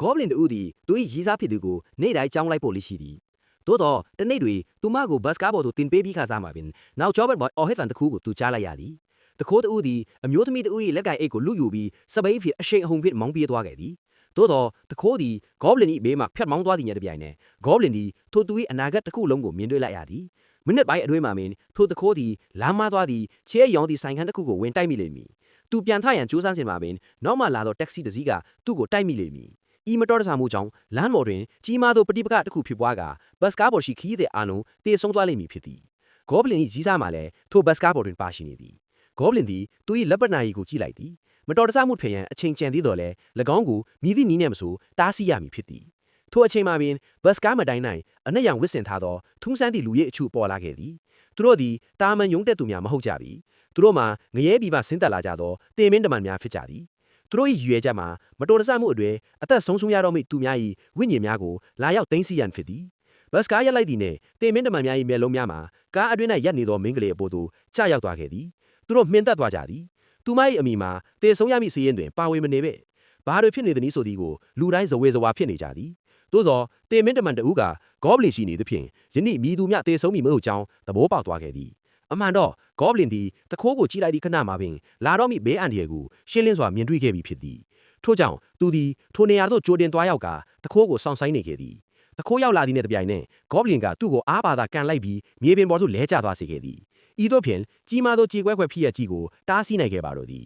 Goblin တူသည်သူ၏ရီးစားဖြစ်သူကိုနေ့တိုင်းကြောင်းလိုက်ဖို့လိရှိသည်သို့တော့တနေ့တွင်သူမကိုဘတ်စကားဘော်သို့တင်ပေးပြီးခါစားမှာပင်နောက်ကျောဘတ်ဘွိုင်အော်ဟစ်ဖန်တစ်ခုကိုသူကြားလိုက်ရသည်တခိုးတူသည်အမျိုးသမီးတူ၏လက်ကိုင်အိတ်ကိုလူယူပြီးစပိန်ဖြစ်အရှိန်အဟုန်ဖြင့်မောင်းပြေးသွားခဲ့သည်သို့တော့တခိုးသည် Goblin ၏ဘေးမှဖြတ်မောင်းသွားသည့်ညတပြိုင်နက် Goblin သည်ထိုသူ၏အနာဂတ်တစ်ခုလုံးကိုမြင်တွေ့လိုက်ရသည်မိနစ်ပိုင်းအတွင်းမှာပင်ထိုတခိုးသည်လမ်းမသွားသည့်ချဲရောင်သည့်ဆိုင်ခန်းတစ်ခုကိုဝင်တိုက်မိလိမ့်မည်သူပြန်ထရန်ကြိုးစားစဉ်မှာပင်နောက်မှလာသောတက္ကစီတစ်စီးကသူ့ကိုတိုက်မိလိမ့်မည်ဤမတော်တဆမှုကြောင့်လမ်းပေါ်တွင်ကြီးမားသောပဋိပက္ခတစ်ခုဖြစ်ပွားကာဘတ်စကားပေါ်ရှိခရီးသည်အားလုံးတေဆုံးသွားလိမ့်မည်ဖြစ်သည် Goblin ၏ကြီးစားမှာလည်းထိုဘတ်စကားပေါ်တွင်ပါရှိနေသည် Goblin သည်သူ၏လက်ပနာရီကိုကြည့်လိုက်သည်မတော်တဆမှုဖြစ်ရန်အချိန်ကျန်သေးတော်လဲ၎င်းကိုမြည်သည့်နည်းနဲ့မဆိုတားဆီးရမည်ဖြစ်သည်ထိုအချိန်မှာပင်ဘတ်စကားမတိုင်း၌အနက်ရောင်ဝစ်ဆင်ထားသောထူးဆန်းသည့်လူရဲအချို့ပေါ်လာခဲ့သည်သူတို့သည်တာမန်ယုံတက်သူများမဟုတ်ကြပြီသူတို့မှာငရဲပြည်မှဆင်းသက်လာကြသောတေမင်းတမန်များဖြစ်ကြသည်သူတို့၏ရွယ်ချက်မှာမတော်တဆမှုအတွေ့အသက်ဆုံးရှုံးရတော့မိသူများ၏ဝိညာဉ်များကိုလာရောက်သိမ်းဆည်းရန်ဖြစ်သည်ဘတ်စကားရက်လိုက်သည်နှင့်တေမင်းတမန်များ၏မျက်လုံးများမှာကားအတွင်း၌ရပ်နေသောမင်းကလေးအပေါ်သို့ကျရောက်သွားခဲ့သည်သူတို့မှင်သက်သွားကြသည်သူမ၏အမိမှာတေဆုံးရမည့်စည်ရင်တွင်ပါဝင်မနေပဲဘာတွေဖြစ်နေသနည်းဆိုသည်ကိုလူတိုင်းဇဝေဇဝါဖြစ်နေကြသည်သို့သောတေမင်းတမန်တဦးက Goblin ရှိနေသဖြင့်ယနေ့မြည်သူများတေဆုံးမည်မဟုတ်ကြောင်းသဘောပေါက်သွားခဲ့သည်အမှန်တော့ Goblin သည်တခိုးကိုကြည့်လိုက်သည့်ခဏမှာပင်လာတော့မိဘေးအန္တရာယ်ကိုရှင်းလင်းစွာမြင်တွေ့ခဲ့ပြီးဖြစ်သည်ထို့ကြောင့်သူသည်ထိုနေရာသို့ကြိုတင်သွားရောက်ကာတခိုးကိုစောင့်ဆိုင်နေခဲ့သည်တခိုးရောက်လာသည့်နှင့်တပြိုင်နက် Goblin ကသူ့ကိုအားပါသာကန်လိုက်ပြီးမြေပြင်ပေါ်သို့လဲကျသွားစေခဲ့သည်ဤသို့ဖြင့်ကြီးမားသောကြေကွဲခွဲဖြစ်ရကြီးကိုတားဆီးနိုင်ခဲ့ပါတော့သည်